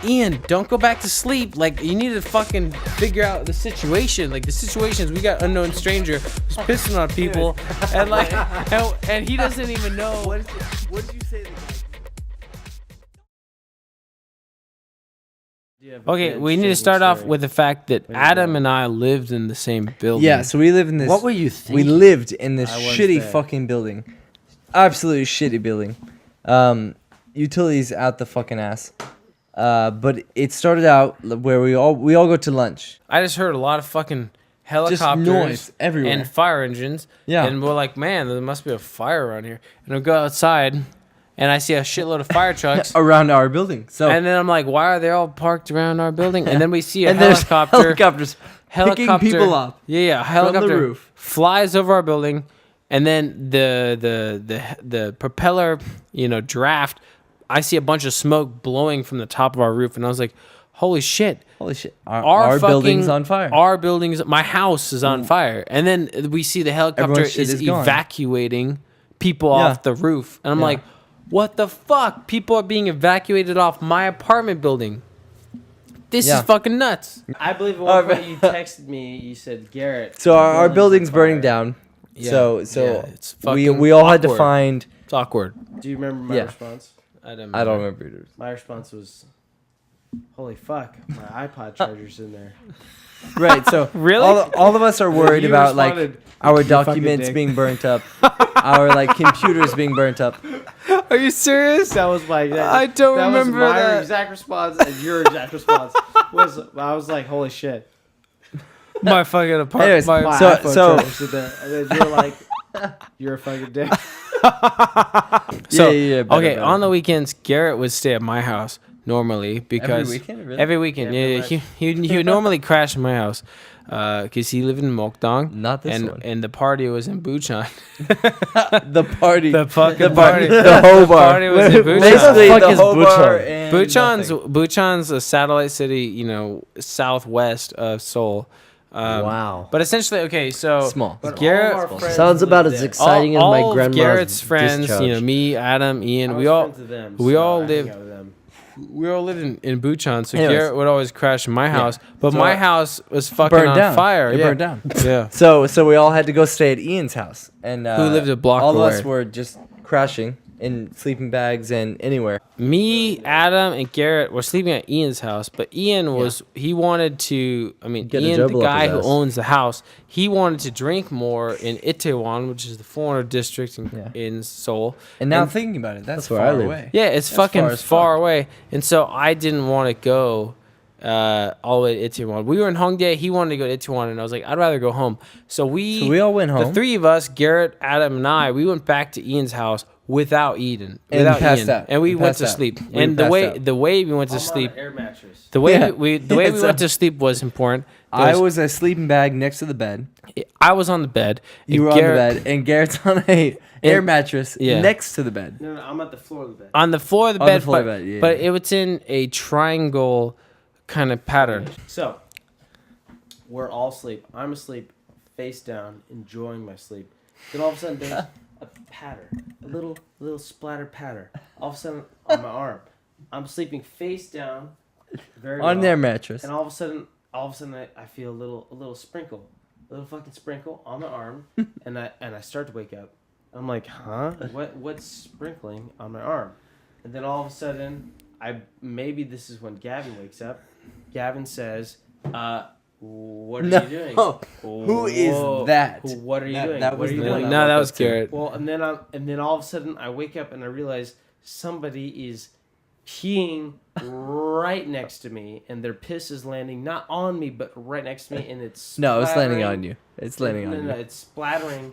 Ian, don't go back to sleep. Like, you need to fucking figure out the situation. Like, the situation is we got unknown stranger who's pissing on people, and like, and he doesn't even know. What did you say? Okay, we need to start off with the fact that Adam and I lived in the same building. Yeah, so we live in this. What were you thinking? We lived in this I was shitty there. fucking building. Absolutely shitty building. Utilities out the fucking ass. But it started out where we all go to lunch. I just heard a lot of fucking helicopters noise everywhere. and fire engines. Yeah. And we're like, man, there must be a fire around here. And we go outside, and I see a shitload of fire trucks. Around our building. So And then I'm like, why are they all parked around our building? And then we see a and there's helicopters picking people up. Yeah, a helicopter roof. flies over our building, and then the propeller, draft. I see a bunch of smoke blowing from the top of our roof, and I was like, holy shit. Holy shit. Our building's on fire. Our building's, my house is on fire. And then we see the helicopter Everyone's shit is is gone. evacuating people off the roof. And I'm like, what the fuck? People are being evacuated off my apartment building. This is fucking nuts. I believe at one point you texted me. You said, Garrett. So our building's burning down. Yeah. So It's we fucking all had to awkward. find. It's awkward. Do you remember my response? I don't remember it. My response was, holy fuck, my iPod charger's in there. Right, so Really? all of us are worried You about like responded, our "You fucking documents dick." being burnt up, our like computers being burnt up. Are you serious? That was my. I don't remember was my that. exact response, and your exact response was. I was like, holy shit. My fucking apartment. Anyways, My So- iPod so- charger's in there. And then you're like, you're a fucking dick. So, Yeah, better, okay, better. on the weekends, Garrett would stay at my house normally because weekend, really? every weekend, he would normally crash in my house because he lived in Mokdong. Not this and one. and the party was in Bucheon. The party. The fucking The party. party. The whole bar. party was in Bucheon. Basically, Fuck the is whole bar Bucheon? and Bucheon's a satellite city, southwest of Seoul. Wow. But essentially, okay, so Small. But Garrett, all of our friends Sounds about live as there. exciting as my all of grandma's Garrett's friends, discharge. me, Adam, Ian, I we was all friends with them, we so all I live- hang out with them. we all lived in Bucheon, so Anyways. Garrett would always crash in my house. But So my house was fucking burned on down. fire. It yeah. burned down. Yeah. So we all had to go stay at Ian's house, and Who lived a block all away. of us were just crashing in sleeping bags and anywhere. Me, Adam, and Garrett were sleeping at Ian's house, but Ian he wanted to, Get a Ian, the double up guy his who ass. owns the house, he wanted to drink more in Itaewon, which is the 400 district in Seoul. And now thinking about it, that's where far I live. away. Yeah, it's That's fucking far as far fuck. away. And so I didn't want to go all the way to Itaewon. We were in Hongdae. He wanted to go to Itaewon, and I was like, I'd rather go home. So we all went home. The three of us, Garrett, Adam, and I, we went back to Ian's house without Ian. Without passed Ian. out. And we We went passed to out. sleep. We And the passed way out. the way we went to I'm on sleep, an air mattress. the way Yeah. we So- went to sleep was important. I was a sleeping bag next to the bed. I was on the bed. You and were on the Garrett- bed, and Garrett's on a air mattress Yeah. next to the bed. No, I'm at the floor of the bed. on the floor of the On the bed, floor but, of the bed, yeah. but it was in a triangle kind of pattern. So, we're all asleep. I'm asleep, face down, enjoying my sleep. Then all of a sudden, there's a patter, a little splatter patter. All of a sudden, on my arm, I'm sleeping face down, very On well, their mattress. and all of a sudden, I feel a little sprinkle, a little fucking sprinkle on my arm, and I start to wake up. I'm like, huh? What's sprinkling on my arm? And then all of a sudden, maybe this is when Gavin wakes up. Gavin says, what are you doing? Who is Whoa. that? What are you doing? That What was are you the doing? one No, I that woke was up to. Garrett. Well, and then all of a sudden I wake up and I realize somebody is peeing right next to me, and their piss is landing not on me but right next to me, and it's No, it's landing splattering- on you. It's landing on No, you. it's splattering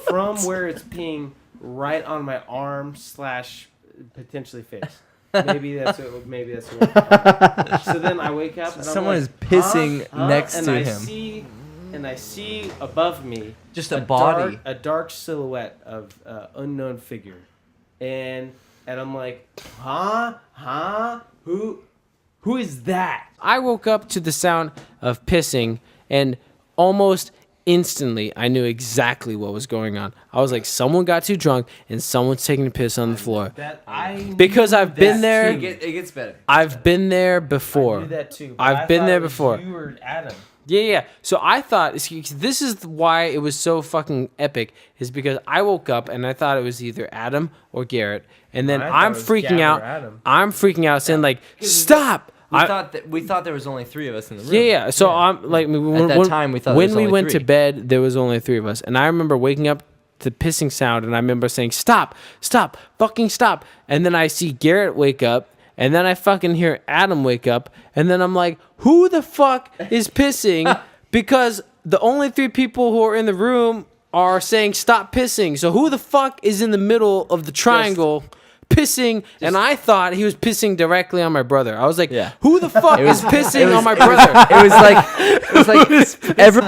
from where it's peeing right on my arm / potentially face. Maybe that's what. So then I wake up and Someone I'm is like, pissing huh? next and to I him. I see above me Just a body. a dark silhouette of unknown figure, and I'm like, who is that? I woke up to the sound of pissing, and almost instantly, I knew exactly what was going on. I was like, someone got too drunk and someone's taking a piss on the floor. Because I've been there. It gets better. I've been there before. I knew that too. I've been there before. You were Adam. Yeah. So I thought this is why it was so fucking epic, is because I woke up and I thought it was either Adam or Garrett, and then I'm freaking out. I'm freaking out, saying like, "Stop!" We thought there was only 3 of us in the room. Yeah. So I'm like, at that time we thought when there was we only went 3. to bed, there was only 3 of us, and I remember waking up to pissing sound, and I remember saying, "Stop! Stop! Fucking stop!" And then I see Garrett wake up. And then I fucking hear Adam wake up, and then I'm like, who the fuck is pissing? Because the only 3 people who are in the room are saying stop pissing. So who the fuck is in the middle of the triangle pissing? And I thought he was pissing directly on my brother. I was like, who the fuck is pissing on my brother? It was like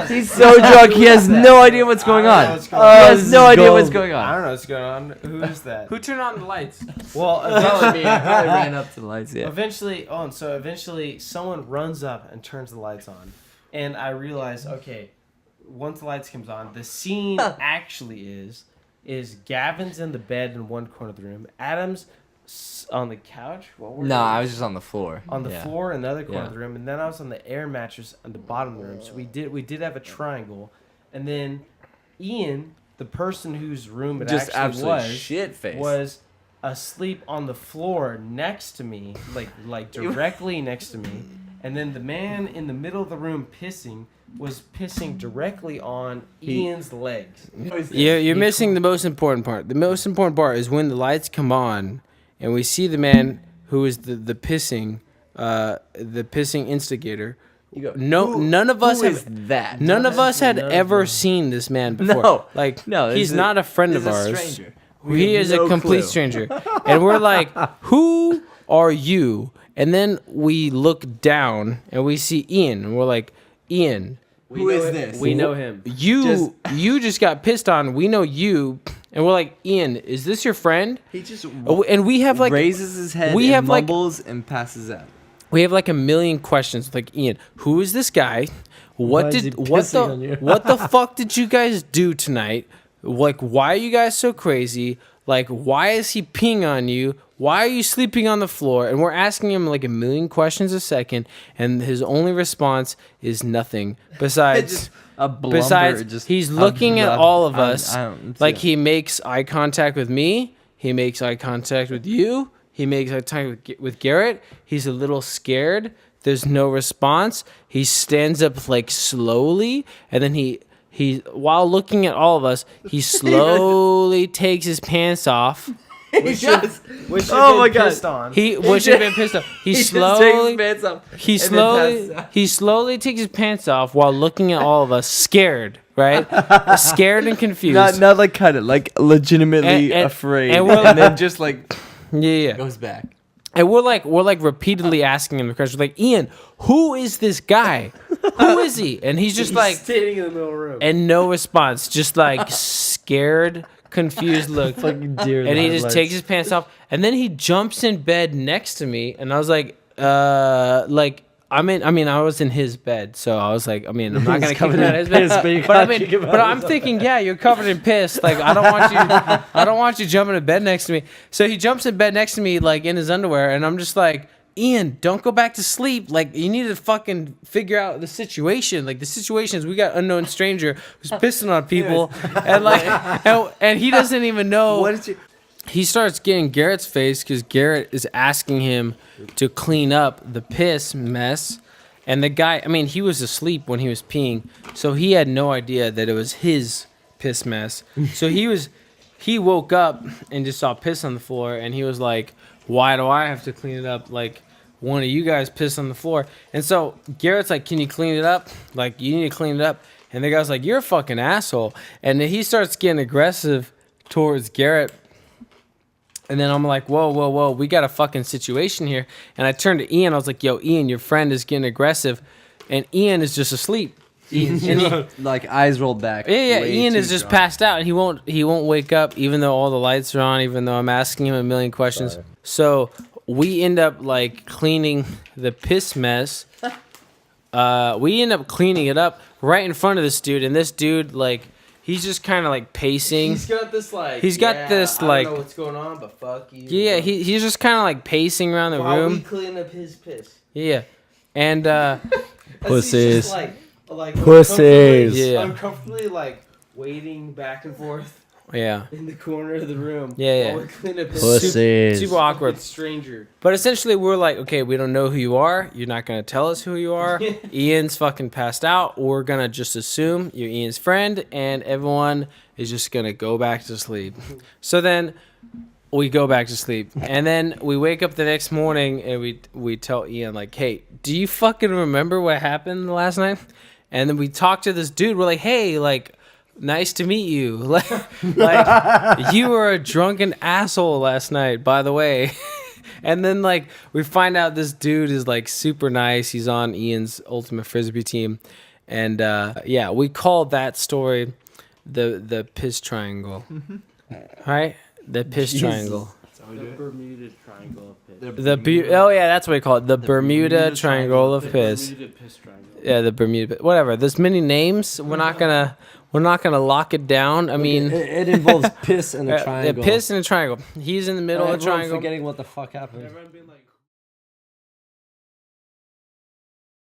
he's so drunk he has no idea what's going on. He has no idea what's going I on. don't know what's going on. Who is that? Who turned on the lights? Well, Probably me. I probably ran up to the lights. Yeah. eventually someone runs up and turns the lights on, and I realize, okay, once the lights comes on, the scene actually is Gavin's in the bed in one corner of the room, Adam's on the couch. I was just on the floor. On the floor in the other corner of the room, and then I was on the air mattress on the bottom of the room. So we did have a triangle, and then Ian, the person whose room it Just actually absolute shit face. was asleep on the floor next to me, like directly next to me, and then the man in the middle of the room was pissing directly on Ian's legs. You're missing the most important part. The most important part is when the lights come on and we see the man who is the pissing instigator. None of us had ever seen this man before. He's not a friend of ours. Stranger. He is a complete stranger. And we're like, who are you? And then we look down and we see Ian, and we're like, Ian, who is this? We know him. You just got pissed on. We know you, and we're like, Ian, is this your friend? He just and we have like raises his head, mumbles and passes out. We have like a million questions. Like, Ian, who is this guy? What the fuck did you guys do tonight? Like, why are you guys so crazy? Like, why is he peeing on you? Why are you sleeping on the floor? And we're asking him like a million questions a second, and his only response is nothing. Besides, he's looking at all of us. He makes eye contact with me. He makes eye contact with you. He makes eye contact with Garrett. He's a little scared. There's no response. He stands up like slowly, and then he while looking at all of us, he slowly takes his pants off. He should have been pissed off. He slowly takes his pants off while looking at all of us, scared, right? Scared and confused. Not like kind of like legitimately afraid, and then just like goes back. And we're like repeatedly asking him the question, like, Ian, who is this guy? Who is he? And he's just like standing in the middle of the room, and no response, just like scared, confused look. Fucking deer. And he just takes his pants off, and then he jumps in bed next to me, and I was like, I was in his bed, so I was like, I'm not gonna kick him out of his bed. But I'm thinking, yeah, you're covered in piss. Like, I don't want you jumping in bed next to me. So he jumps in bed next to me, like in his underwear, and I'm just like, Ian, don't go back to sleep. Like, you need to fucking figure out the situation. Like, the situation is we got unknown stranger who's pissing on people, and he doesn't even know. He starts getting Garrett's face because Garrett is asking him to clean up the piss mess. And the guy, he was asleep when he was peeing, so he had no idea that it was his piss mess. So he woke up and just saw piss on the floor, and he was like, why do I have to clean it up? Like, one of you guys pissed on the floor. And so Garrett's like, can you clean it up? Like, you need to clean it up. And the guy's like, you're a fucking asshole. And then he starts getting aggressive towards Garrett. And then I'm like, whoa, we got a fucking situation here. And I turned to Ian. I was like, yo, Ian, your friend is getting aggressive. And Ian is just asleep. Like eyes rolled back. Yeah. Ian is just passed out, and he won't wake up, even though all the lights are on, even though I'm asking him a million questions. Sorry. So we end up like cleaning the piss mess. We end up cleaning it up, right in front of this dude, and this dude like he's just kind of like pacing. He's got this like. I don't know what's going on, but fuck you. Yeah, he's just kind of like pacing around the While room. we clean up his piss. Yeah, and Pussies. Like Pussies. Yeah. uncomfortably like waiting back and forth yeah, in the corner of the room. Yeah. While we clean up his Pussies. super awkward. stranger. But essentially, we're like, okay, we don't know who you are. You're not gonna tell us who you are. Ian's fucking passed out. We're gonna just assume you're Ian's friend, and everyone is just gonna go back to sleep. So then we go back to sleep, and then we wake up the next morning, and we tell Ian like, hey, do you fucking remember what happened last night? And then we talk to this dude. We're like, hey, like, nice to meet you. Like you were a drunken asshole last night, by the way. And then like we find out this dude is like super nice. He's on Ian's ultimate frisbee team, and yeah, we call that story the piss triangle. Right, the piss triangle. The Bermuda Triangle of piss. Oh yeah, that's what we call it. The Bermuda Triangle of piss. Bermuda piss triangle. Yeah, the Bermuda. Whatever. There's many names. We're not gonna lock it down. I mean, it involves piss and a triangle. Piss and a triangle. He's in the middle of the triangle. Forgetting what the fuck happened. Everyone being like.